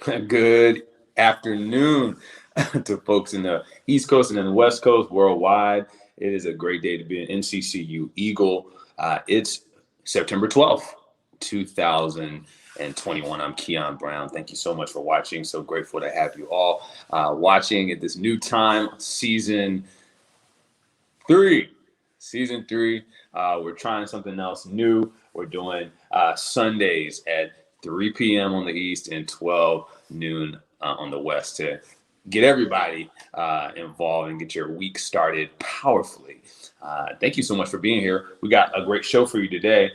Good afternoon to folks in the East Coast and in the West Coast worldwide. It is a great day to be an NCCU Eagle. It's September 12th, 2021. I'm Keon Brown. Thank you so much for watching. So grateful to have you all watching at this new time, season three. Season three. We're trying something else new. We're doing Sundays at 3 p.m. on the East and 12 noon on the West to get everybody involved and get your week started powerfully. Thank you so much for being here. We got a great show for you today.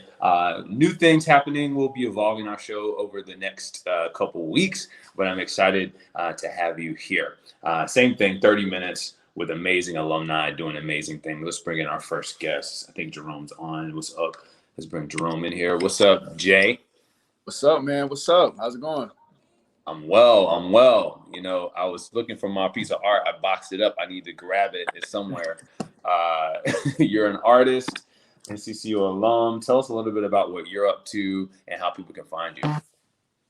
New things happening. We'll be evolving our show over the next couple weeks, but I'm excited to have you here. Same thing, 30 minutes with amazing alumni doing amazing things. Let's bring in our first guest. I think Jerome's on. What's up? Let's bring Jerome in here. What's up, Jay? What's up, man? What's up? How's it going? I'm well. You know, I was looking for my piece of art. I boxed it up. I need to grab it. It's somewhere. You're an artist, NCCU alum. Tell us a little bit about what you're up to and how people can find you.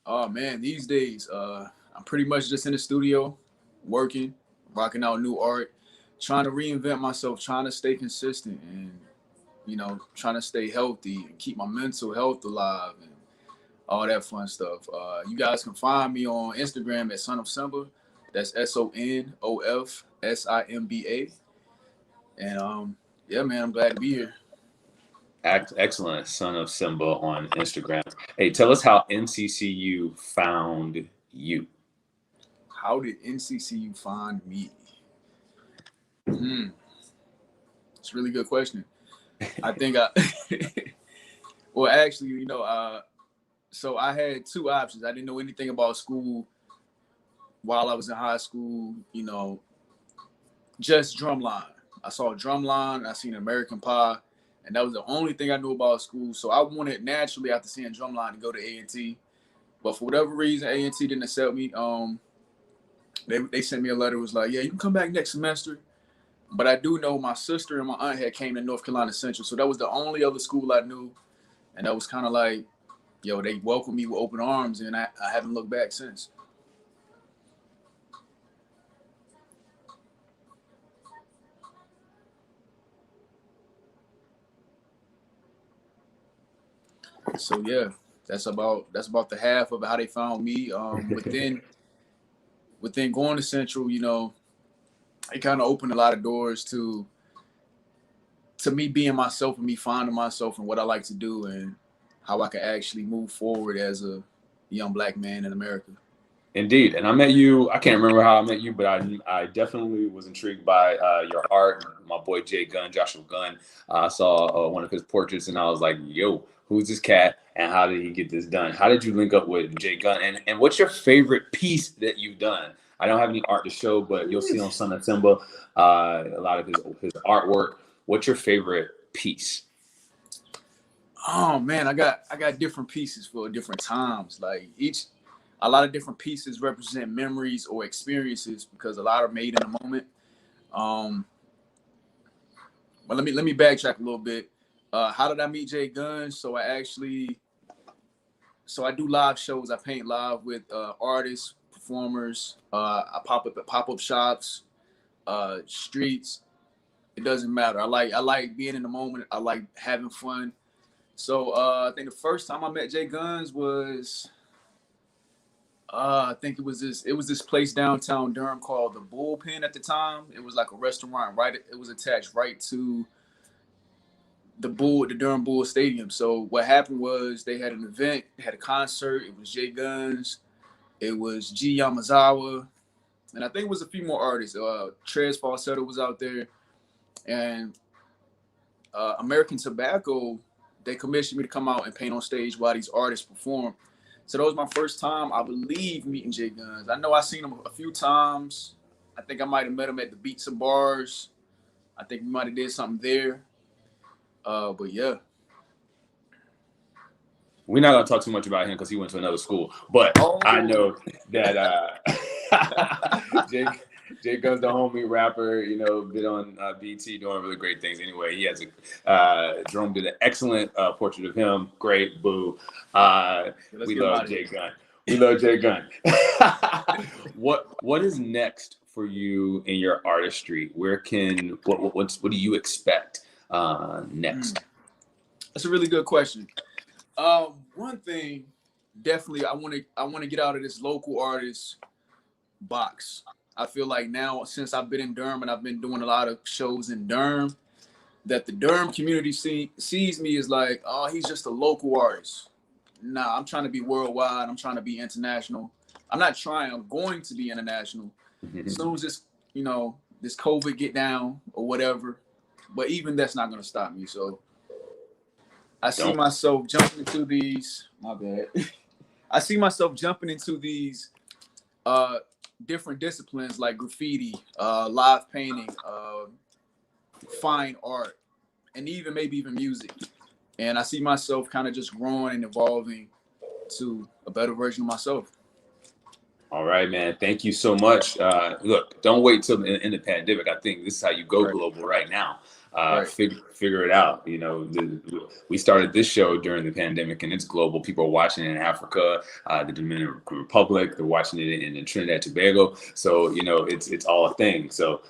Oh, man, these days, I'm pretty much just in the studio, working, rocking out new art, trying to reinvent myself, trying to stay consistent and, trying to stay healthy and keep my mental health alive and all that fun stuff. You guys can find me on Instagram at Son of Simba. That's SONOFSIMBA. And yeah, man, I'm glad to be here. Excellent. Son of Simba on Instagram. Hey, tell us how NCCU found you. How did NCCU find me? It's a really good question. I think well, actually, so I had two options. I didn't know anything about school while I was in high school, just drumline. I saw drumline, I seen American Pie, and that was the only thing I knew about school. So I wanted naturally after seeing drumline to go to A&T. But for whatever reason, A&T didn't accept me. They sent me a letter. It was like, yeah, you can come back next semester. But I do know my sister and my aunt had came to North Carolina Central. So that was the only other school I knew. And that was kind of like, yo, they welcomed me with open arms, and I haven't looked back since. So yeah, that's about the half of how they found me. Within going to Central, it kind of opened a lot of doors to me being myself and me finding myself and what I like to do and how I can actually move forward as a young Black man in America. Indeed. And I met you, I can't remember how I met you, but I definitely was intrigued by your art. My boy Joshua Gunn, I saw one of his portraits and I was like, yo, who's this cat and how did he get this done? How did you link up with Jay Gunn? And what's your favorite piece that you've done? I don't have any art to show, but you'll see on Son of Simba a lot of his artwork. What's your favorite piece? Oh man, I got different pieces for different times. Like a lot of different pieces represent memories or experiences because a lot are made in the moment. But let me backtrack a little bit. How did I meet Jay Gunn? So I do live shows. I paint live with artists, performers. I pop up at pop-up shops, streets. It doesn't matter. I like being in the moment. I like having fun. So I think the first time I met Jay Guns was I think it was this place downtown Durham called the Bullpen at the time. It was like a restaurant, right? It was attached right to the Durham Bull Stadium. So what happened was they had an event, they had a concert. It was Jay Guns, it was G Yamazawa, and I think it was a few more artists. Trez Falsetto was out there, and American Tobacco, they commissioned me to come out and paint on stage while these artists perform. So that was my first time, I believe, meeting Jay Guns. I know I seen him a few times. I think I might have met him at the Beats and Bars. I think we might have did something there. But yeah. We're not going to talk too much about him because he went to another school. But I know that Jay Guns, the homie rapper, been on BT doing really great things. Anyway, he has Jerome did an excellent portrait of him. Great, boo. We love Jay Gunn. We love Jay Gunn. What is next for you in your artistry? Where can what do you expect Mm, next? that's a really good question. One thing, definitely, I want to get out of this local artist box. I feel like now, since I've been in Durham and I've been doing a lot of shows in Durham, that the Durham community sees me as like, oh, he's just a local artist. Nah, I'm trying to be worldwide. I'm trying to be international. I'm not trying. I'm going to be international. As soon as this COVID get down or whatever. But even that's not gonna stop me. So I see Don't. myself jumping into these. My bad. I see myself jumping into these uh, different disciplines like graffiti, live painting, fine art, and even maybe even music. And I see myself kind of just growing and evolving to a better version of myself. All right, man. Thank you so much. Look, don't wait till the end of the pandemic. I think this is how you go Right, global right now. right. Figure it out. You know, we started this show during the pandemic, and it's global. People are watching it in Africa, the Dominican Republic. They're watching it in Trinidad Tobago. So you know, it's all a thing. So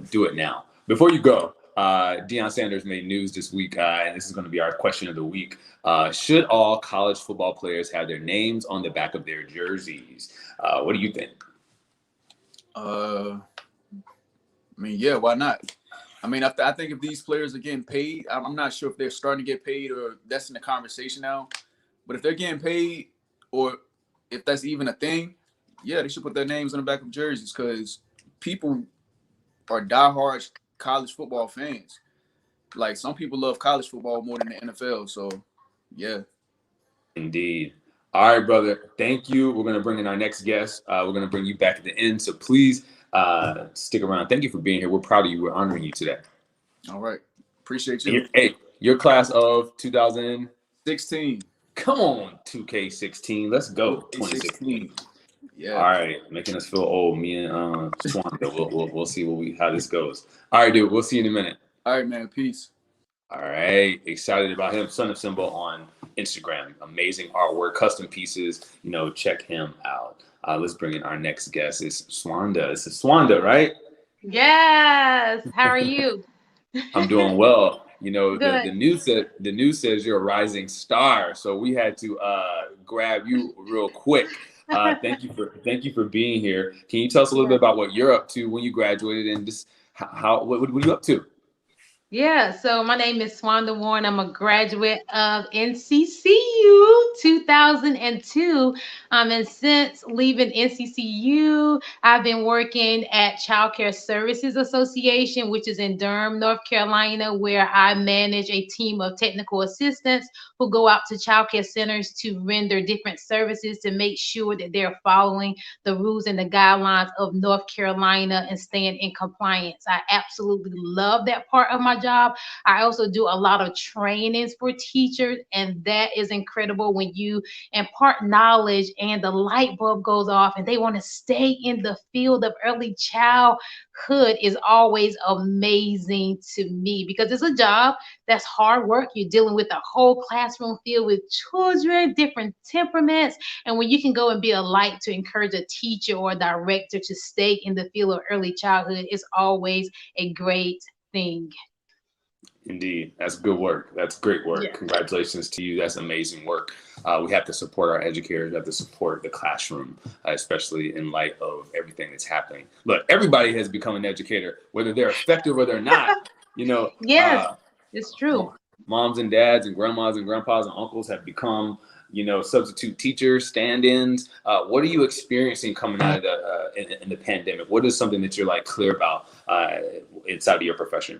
do it now. Before you go, Deion Sanders made news this week, and this is going to be our question of the week. Should all college football players have their names on the back of their jerseys? What do you think? I mean, yeah, why not? I mean, I think if these players are getting paid, I'm not sure if they're starting to get paid or that's in the conversation now. But if they're getting paid, or if that's even a thing, yeah, they should put their names on the back of jerseys because people are diehard college football fans. Like some people love college football more than the NFL. So, yeah. Indeed. All right, brother. Thank you. We're going to bring in our next guest. We're going to bring you back at the end. So please stick around. Thank you for being here. We're proud of you. We're honoring you today. All right. Appreciate And you. hey, your class of 2000. 16. Come on, 2K16. Let's go, 2016. 2K16. All Yeah. right, making us feel old. Me and Swanda. We'll see how this goes. All right, dude. We'll see you in a minute. All right, man. Peace. All right, excited about him. Son of Symbol on Instagram. Amazing artwork, custom pieces. You know, check him out. Let's bring in our next guest. It's Swanda. It's Swanda, right? Yes. How are you? I'm doing well. You know, Good. the news says you're a rising star, so we had to grab you real quick. Thank you for being here. Can you tell us a little bit Yeah. about what you're up to when you graduated and just how what are you up to? Yeah, so my name is Swanda Warren. I'm a graduate of NCCU 2002. And since leaving NCCU, I've been working at Child Care Services Association, which is in Durham, North Carolina, where I manage a team of technical assistants who go out to child care centers to render different services to make sure that they're following the rules and the guidelines of North Carolina and staying in compliance. I absolutely love that part of my job. I also do a lot of trainings for teachers, and that is incredible when you impart knowledge and the light bulb goes off and they want to stay in the field of early childhood is always amazing to me because it's a job that's hard work. You're dealing with a whole classroom filled with children, different temperaments, and when you can go and be a light to encourage a teacher or a director to stay in the field of early childhood, it's always a great thing. Indeed, that's good work. That's great work. Yeah. Congratulations to you. That's amazing work. We have to support our educators. We have to support the classroom, especially in light of everything that's happening. Look, everybody has become an educator, whether they're effective or they're not. You know, Yes, it's true. moms and dads and grandmas and grandpas and uncles have become, you know, substitute teachers, stand-ins. What are you experiencing coming out of in the pandemic? What is something that you're like clear about inside of your profession?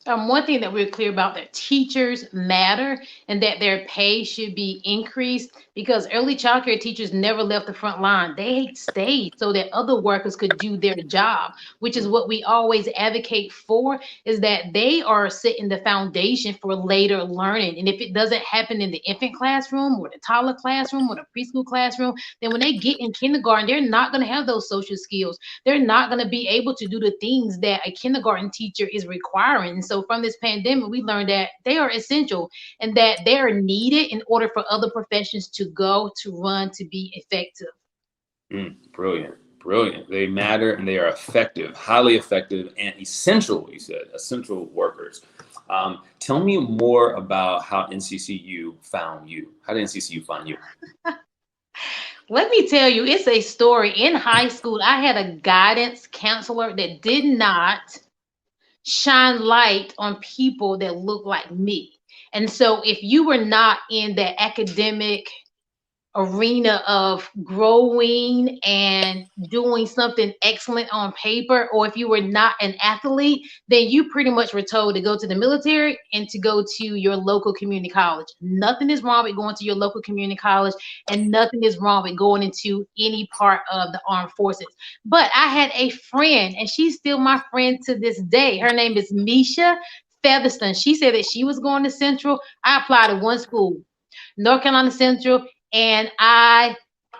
One thing that we're clear about that teachers matter and that their pay should be increased because early childcare teachers never left the front line. They stayed so that other workers could do their job, which is what we always advocate for, is that they are setting the foundation for later learning. And if it doesn't happen in the infant classroom or the toddler classroom or the preschool classroom, then when they get in kindergarten, they're not going to have those social skills. They're not going to be able to do the things that a kindergarten teacher is requiring. And so from this pandemic, we learned that they are essential and that they are needed in order for other professions to go, to run, to be effective. Brilliant. Brilliant. They matter and they are effective, highly effective and essential, you said, essential workers. Tell me more about how NCCU found you. How did NCCU find you? Let me tell you, it's a story. In high school, I had a guidance counselor that did not shine light on people that look like me. And so if you were not in the academic arena of growing and doing something excellent on paper, or if you were not an athlete, then you pretty much were told to go to the military and to go to your local community college. Nothing is wrong with going to your local community college, and nothing is wrong with going into any part of the armed forces. But I had a friend, and she's still my friend to this day. Her name is Misha Featherston. She said that she was going to Central. I applied to one school, North Carolina Central, and I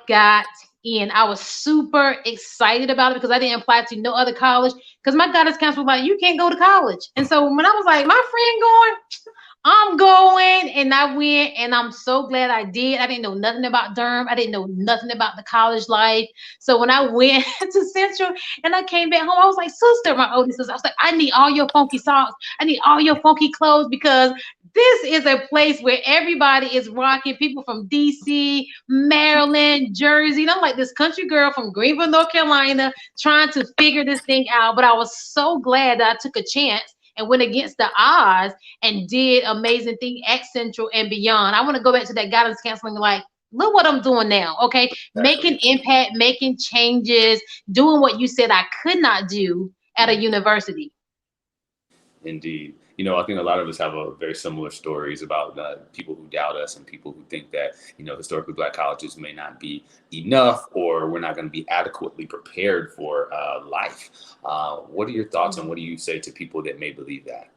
got in. I was super excited about it because I didn't apply to no other college because my guidance counselor was like, you can't go to college. And so when I was like, my friend going, I'm going, and I went, and I'm so glad I did. I didn't know nothing about Durham. I didn't know nothing about the college life. So when I went to Central and I came back home, I was like, sister, my oldest sister, I was like, I need all your funky socks. I need all your funky clothes because this is a place where everybody is rocking. People from DC, Maryland, Jersey. And I'm like this country girl from Greenville, North Carolina, trying to figure this thing out. But I was so glad that I took a chance and went against the odds and did amazing things at Central and beyond. I want to go back to that guidance counseling, like, look what I'm doing now, okay? Making impact, making changes, doing what you said I could not do at a university. Indeed. You know, I think a lot of us have a very similar stories about people who doubt us and people who think that, you know, historically Black colleges may not be enough or we're not going to be adequately prepared for life. What are your thoughts and what do you say to people that may believe that?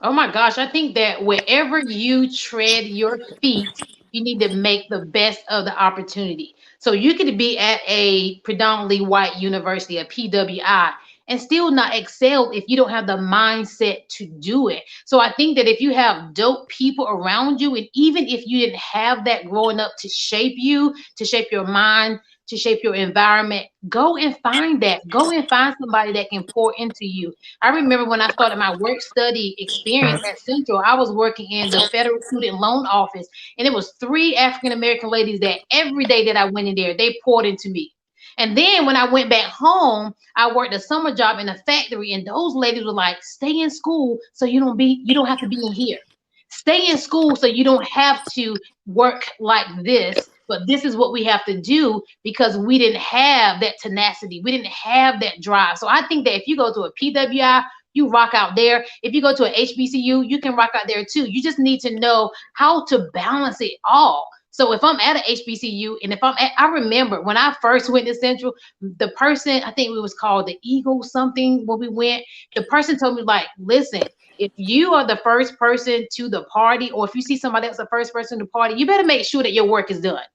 Oh my gosh, I think that wherever you tread your feet, you need to make the best of the opportunity. So you could be at a predominantly white university, a PWI, and still not excel if you don't have the mindset to do it. So I think that if you have dope people around you, and even if you didn't have that growing up to shape you, to shape your mind, to shape your environment, go and find that. Go and find somebody that can pour into you. I remember when I started my work study experience at Central, I was working in the Federal Student Loan Office, and it was 3 African American ladies that every day that I went in there, they poured into me. And then when I went back home, I worked a summer job in a factory, and those ladies were like, "Stay in school so you don't have to be in here. Stay in school so you don't have to work like this." But this is what we have to do because we didn't have that tenacity. We didn't have that drive. So I think that if you go to a PWI, you rock out there. If you go to an HBCU, you can rock out there too. You just need to know how to balance it all. So if I'm at an HBCU and I remember when I first went to Central, the person, I think it was called the Eagle something when we went, the person told me like, listen, if you are the first person to the party, or if you see somebody else the first person to the party, you better make sure that your work is done.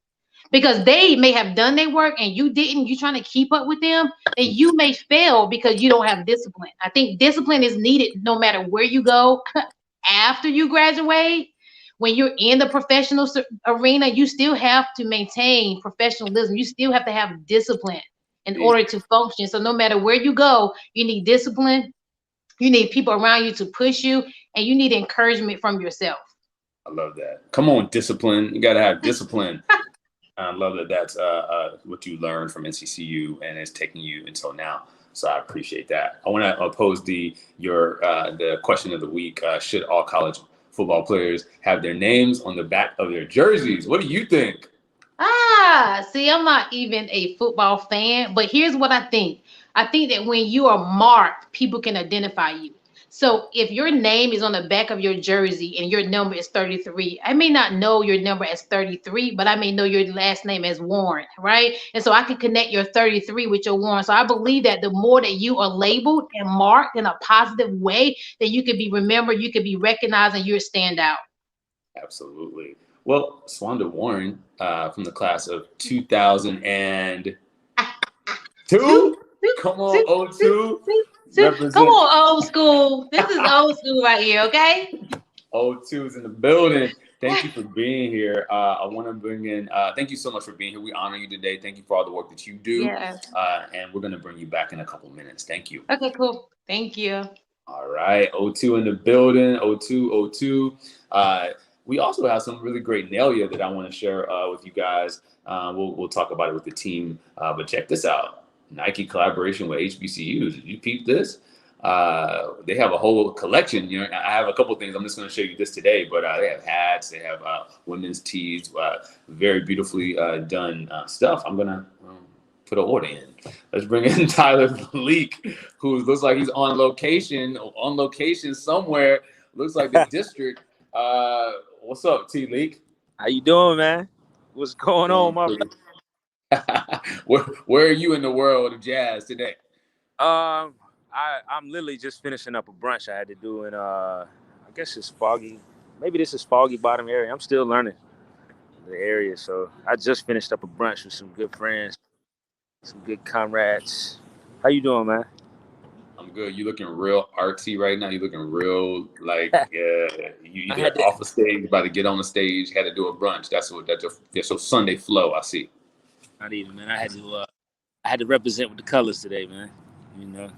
Because they may have done their work and you didn't, you're trying to keep up with them, and you may fail because you don't have discipline. I think discipline is needed no matter where you go after you graduate. When you're in the professional arena, you still have to maintain professionalism. You still have to have discipline in order to function. So no matter where you go, you need discipline. You need people around you to push you, and you need encouragement from yourself. I love that. Come on, discipline. You got to have discipline. I love that that's what you learned from NCCU and it's taking you until now. So I appreciate that. I want to pose the question of the week. Should all college football players have their names on the back of their jerseys? What do you think? See, I'm not even a football fan, but here's what I think. I think that when you are marked, people can identify you. So if your name is on the back of your jersey and your number is 33, I may not know your number as 33, but I may know your last name as Warren, right? And so I can connect your 33 with your Warren. So I believe that the more that you are labeled and marked in a positive way, that you could be remembered, you could be recognized, and you're a standout. Absolutely. Well, Swanda Warren from the class of 2002. Come on, 02. Come represent on, old school. This is old school right here, okay? O2 is in the building. Thank you for being here. I want to bring in, thank you so much for being here. We honor you today. Thank you for all the work that you do. Yes. And we're going to bring you back in a couple minutes. Thank you. Okay, cool. Thank you. All right. O2 in the building. O2, O2. We also have some really great Nelia that I want to share with you guys. We'll talk about it with the team. But check this out. Nike collaboration with HBCUs. Did you peep this? They have a whole collection. You know, I have a couple of things. I'm just going to show you this today, but they have hats, they have women's tees, very beautifully done stuff. I'm gonna put an order in. Let's bring in Tyler Leak, who looks like he's on location somewhere. Looks like the district. What's up, T Leak? How you doing, man? What's going on, my friend? where are you in the world of jazz today? I'm literally just finishing up a brunch I had to do in I guess it's foggy. Maybe this is Foggy Bottom area. I'm still learning the area, so I just finished up a brunch with some good friends, some good comrades. How you doing, man? I'm good. You looking real artsy right now. You looking real like you I either had to, off the stage, about to get on the stage, had to do a brunch. That's your Sunday flow. I see. not even, man. I had to represent with the colors today, man. You know.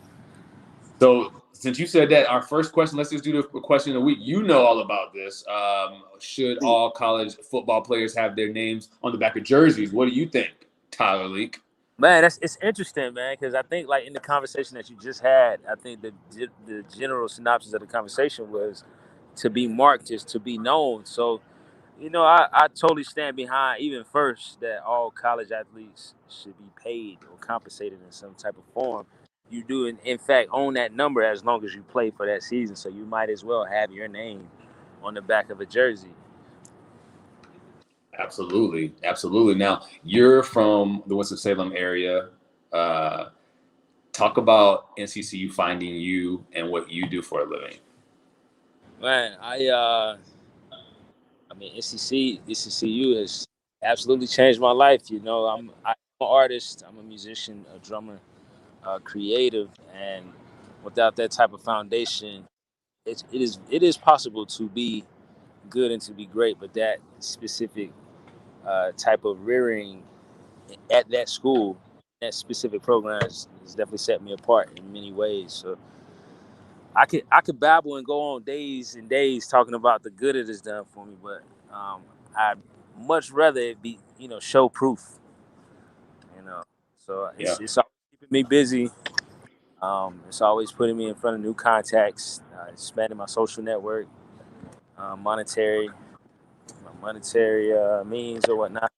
So since you said that, our first question, let's just do the question of the week. You know all about this. Should all college football players have their names on the back of jerseys? What do you think, Tyler Leak? Man, it's interesting, man, because I think like in the conversation that you just had, I think the general synopsis of the conversation was to be marked is to be known. So, you know, I totally stand behind even first that all college athletes should be paid or compensated in some type of form. You do in fact own that number as long as you play for that season. So you might as well have your name on the back of a jersey. Absolutely, absolutely. Now you're from the Winston-Salem area. Uh, Talk about NCCU finding you and what you do for a living. Man, I mean NCCU has absolutely changed my life. You know, I'm an artist, I'm a musician, a drummer, creative, and without that type of foundation, it is possible to be good and to be great. But that specific type of rearing at that school, that specific program has definitely set me apart in many ways. So I could babble and go on days and days talking about the good it has done for me, but I'd much rather it be show proof. You know, so Yeah, it's always keeping me busy. It's always putting me in front of new contacts, expanding my social network, monetary means or whatnot.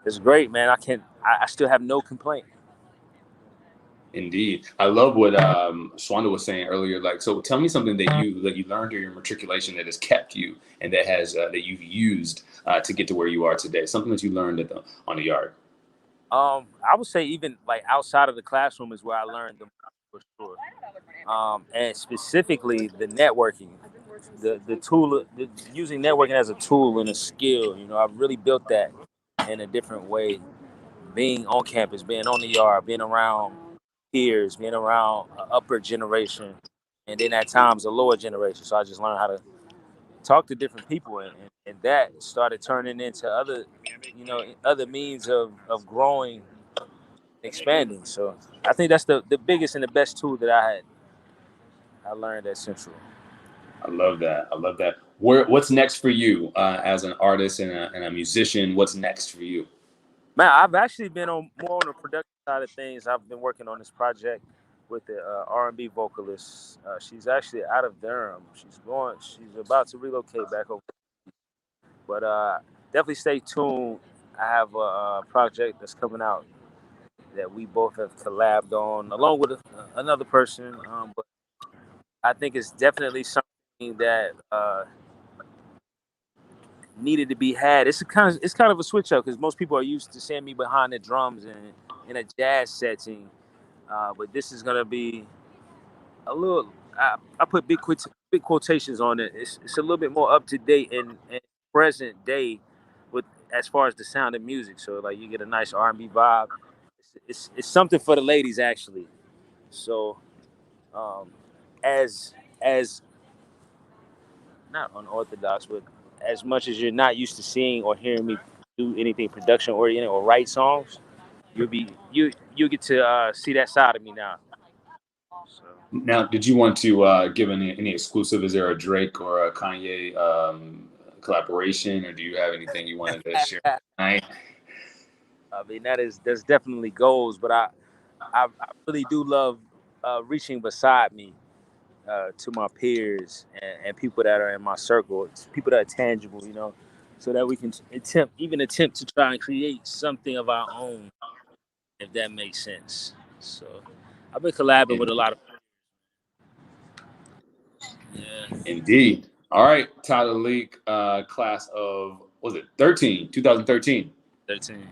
It's great, man. I still have no complaint. indeed. I love what Shwanda was saying earlier. Like, so tell me something that you learned during your matriculation that has kept you and that has that you've used to get to where you are today. Something that you learned on the yard. I would say even like outside of the classroom is where I learned the most for sure. And specifically the networking, the tool, using networking as a tool and a skill. You know, I've really built that in a different way. Being on campus, being on the yard, being around peers, being around an upper generation, and then at times a lower generation. So I just learned how to talk to different people, and that started turning into other means of growing, expanding. So I think that's the biggest and the best tool that I learned at Central. I love that. I love that. What's next for you as an artist and a musician? What's next for you? Man, I've actually been more on the production side of things. I've been working on this project with the R&B vocalist. She's actually out of Durham. She's about to relocate back over. But definitely stay tuned. I have a project that's coming out that we both have collabed on, along with another person. But I think it's definitely something that needed to be had. It's kind of a switch up because most people are used to seeing me behind the drums and in a jazz setting. But this is gonna be a little. I put big quotations on it. It's a little bit more up to date and present day with as far as the sound of music. So like you get a nice R&B vibe. It's something for the ladies actually. So as not unorthodox, but as much as you're not used to seeing or hearing me do anything production oriented or write songs, you get to see that side of me now. So. Now, did you want to give any exclusive? Is there a Drake or a Kanye collaboration, or do you have anything you wanted to share tonight? I mean, that's definitely goals, but I really do love reaching beside me to my peers and people that are in my circle, people that are tangible, so that we can attempt to try and create something of our own, if that makes sense. So I've been collabing with a lot of Indeed. All right, Tyler Leak, class of, was it 2013? 13.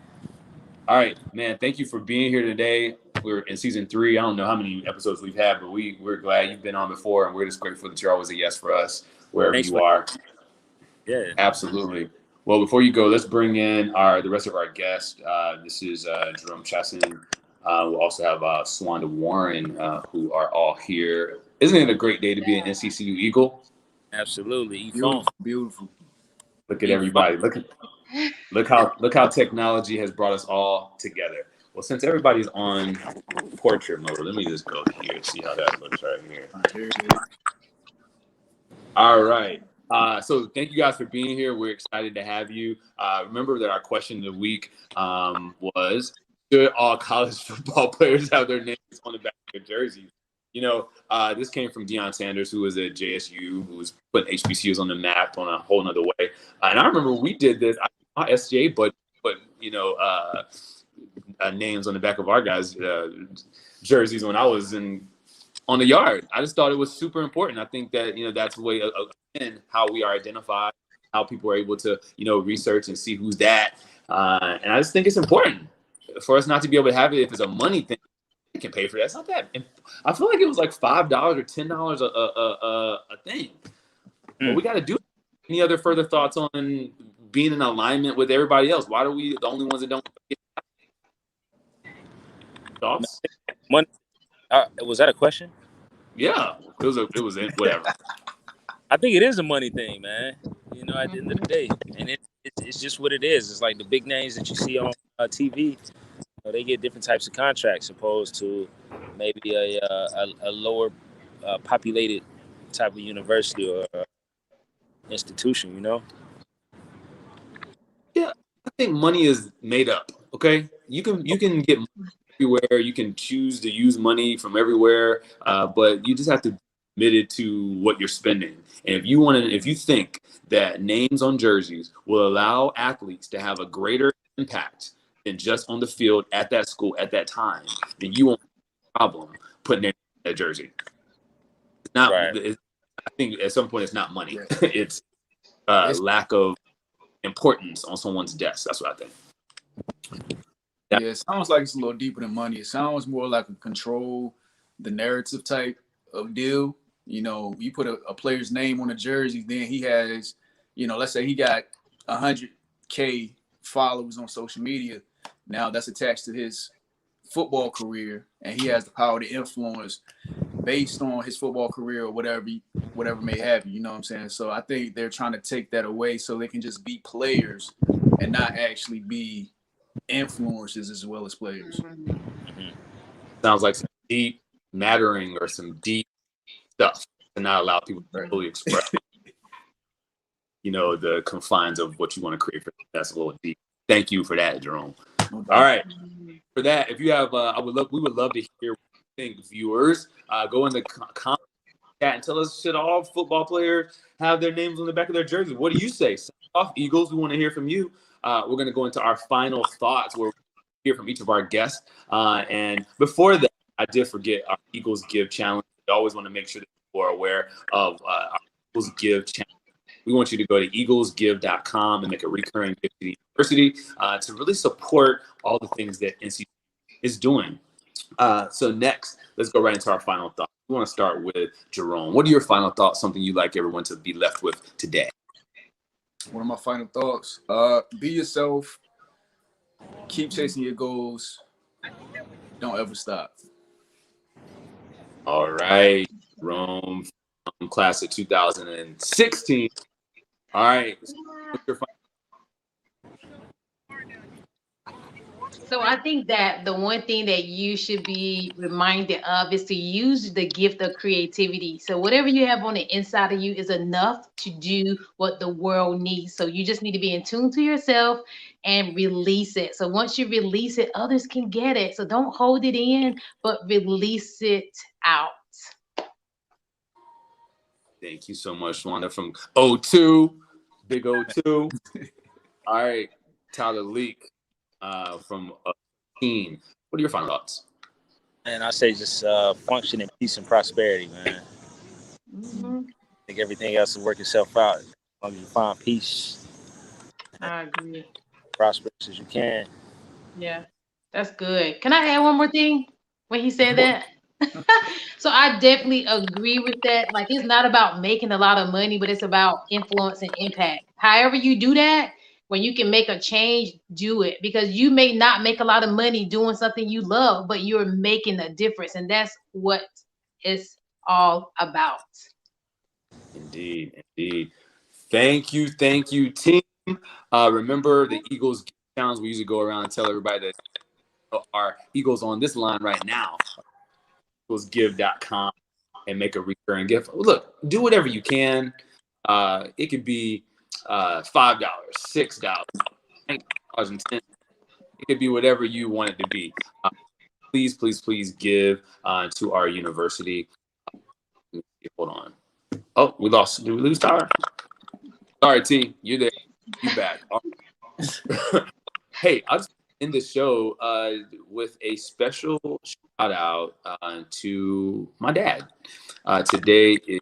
All right, man. Thank you for being here today. We're in season 3. I don't know how many episodes we've had, but we're glad you've been on before, and we're just grateful that you're always a yes for us wherever Thanks you are. Yeah, absolutely. Well, before you go, let's bring in the rest of our guests. This is Jerome Chesson. We'll also have Swanda Warren, who are all here. Isn't it a great day to be an NCCU Eagle? Absolutely. Beautiful. Look at everybody. Look how technology has brought us all together. Well, since everybody's on portrait mode, let me just go here and see how that looks right here. All right. So thank you guys for being here. We're excited to have you. Remember that our question of the week was, should all college football players have their names on the back of their jerseys? This came from Deion Sanders, who was at JSU, who was putting HBCUs on the map on a whole nother way. And I remember we did this, not SJ, but names on the back of our guys' jerseys when I was on the yard. I just thought it was super important. I think that, that's the way, again, how we are identified, how people are able to, research and see who's that. And I just think it's important for us not to be able to have it if it's a money thing. We can pay for that. It's not that. I feel like it was like $5 or $10 a thing. But we got to do it. Any other further thoughts on being in alignment with everybody else? Why are we the only ones that don't get thoughts? Was that a question? Yeah, it was whatever. I think it is a money thing, man. At the end of the day, and it's just what it is. It's like the big names that you see on TV. They get different types of contracts opposed to maybe a lower populated type of university or institution. Yeah, I think money is made up. Okay, you can get money everywhere. You can choose to use money from everywhere, but you just have to be committed to what you're spending. And if you think that names on jerseys will allow athletes to have a greater impact than just on the field at that school at that time, then you won't have a problem putting it in a jersey. It's not. Right. I think at some point it's not money. Yeah. it's lack of importance on someone's desk. That's what I think. Yeah, it sounds like it's a little deeper than money. It sounds more like a control the narrative type of deal. You put a player's name on a jersey, then he has, let's say he got 100K followers on social media. Now that's attached to his football career, and he has the power to influence based on his football career or whatever may happen. You know what I'm saying? So I think they're trying to take that away so they can just be players and not actually be influencers as well as players. Mm-hmm. Sounds like some deep mattering or some deep stuff to not allow people to fully express the confines of what you want to create for them. That's a little deep. Thank you for that, Jerome. All right. For that, if you have we would love to hear what you think, viewers. Go in the comment chat and tell us, should all football players have their names on the back of their jerseys? What do you say? Sound off, Eagles. We want to hear from you. We're going to go into our final thoughts where we hear from each of our guests. And before that, I did forget our Eagles Give Challenge. We always want to make sure that people are aware of our Eagles Give Challenge. We want you to go to eaglesgive.com and make a recurring gift to the university to really support all the things that NCCU is doing. So next, let's go right into our final thoughts. We want to start with Jerome. What are your final thoughts, something you'd like everyone to be left with today? One of my final thoughts, be yourself, keep chasing your goals, don't ever stop. All right, Rome from class of 2016. All right. What's your So I think that the one thing that you should be reminded of is to use the gift of creativity. So whatever you have on the inside of you is enough to do what the world needs. So you just need to be in tune to yourself and release it. So once you release it, others can get it. So don't hold it in, but release it out. Thank you so much, Wanda from O2, big O2. All right, Tyler Leak from Teen. What are your final thoughts? And I say just function in peace and prosperity, man. Mhm. I think everything else will work itself out. As long as you find peace, I agree. prosperous as you can. Yeah, that's good. Can I add one more thing when he said that? So I definitely agree with that. Like it's not about making a lot of money, but it's about influence and impact. However you do that, when you can make a change, do it because you may not make a lot of money doing something you love, but you're making a difference, and that's what it's all about. Indeed, indeed. Thank you, team. Remember the Eagles challenge. We usually go around and tell everybody that our Eagles on this line right now, eaglesgive.com, and make a recurring gift. Look, do whatever you can. It could be $5, $6, $9, and 10. It could be whatever you want it to be. Please, please, please give to our university. Hold on. Oh, we lost. Did we lose Tyler? Sorry, T. You're there. You back. Hey, I'll just end the show with a special shout out to my dad. Today is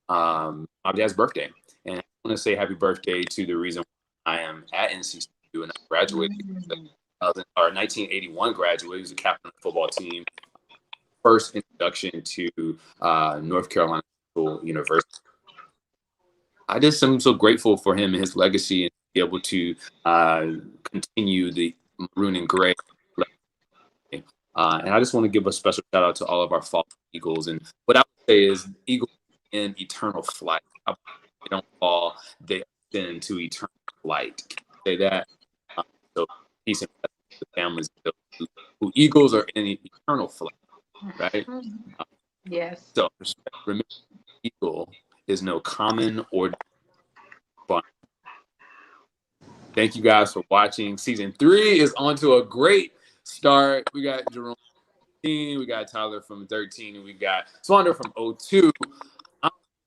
my dad's birthday, and I want to say happy birthday to the reason I am at NCCU and I graduated. 1981 graduate. He was a captain of the football team. First introduction to North Carolina University. I just am so grateful for him and his legacy and be able to continue the maroon and gray. And I just want to give a special shout out to all of our fallen Eagles. And what I would say is Eagles in eternal flight. They don't fall, they ascend to eternal flight. Can I say that? So peace and blessings to the families who Eagles are in eternal flight, right? Yes. So remember, Eagle is no common or fun. Thank you guys for watching. Season 3 is on to a great start. We got Jerome from 13, we got Tyler from 13, and we got Swander from 02.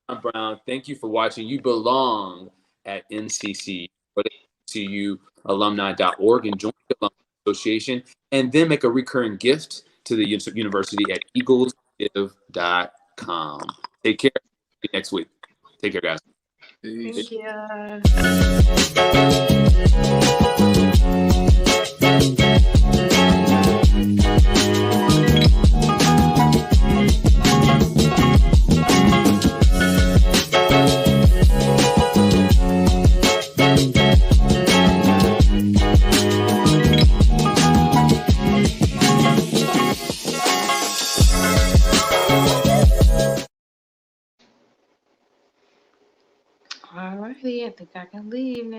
I'm Brown. Thank you for watching. You belong at NCCU. Go to NCCUalumni.org and join the Alumni Association, and then make a recurring gift to the university at eaglesgive.com. Take care. See you next week. Take care, guys. Thank you. All righty, I think I can leave now.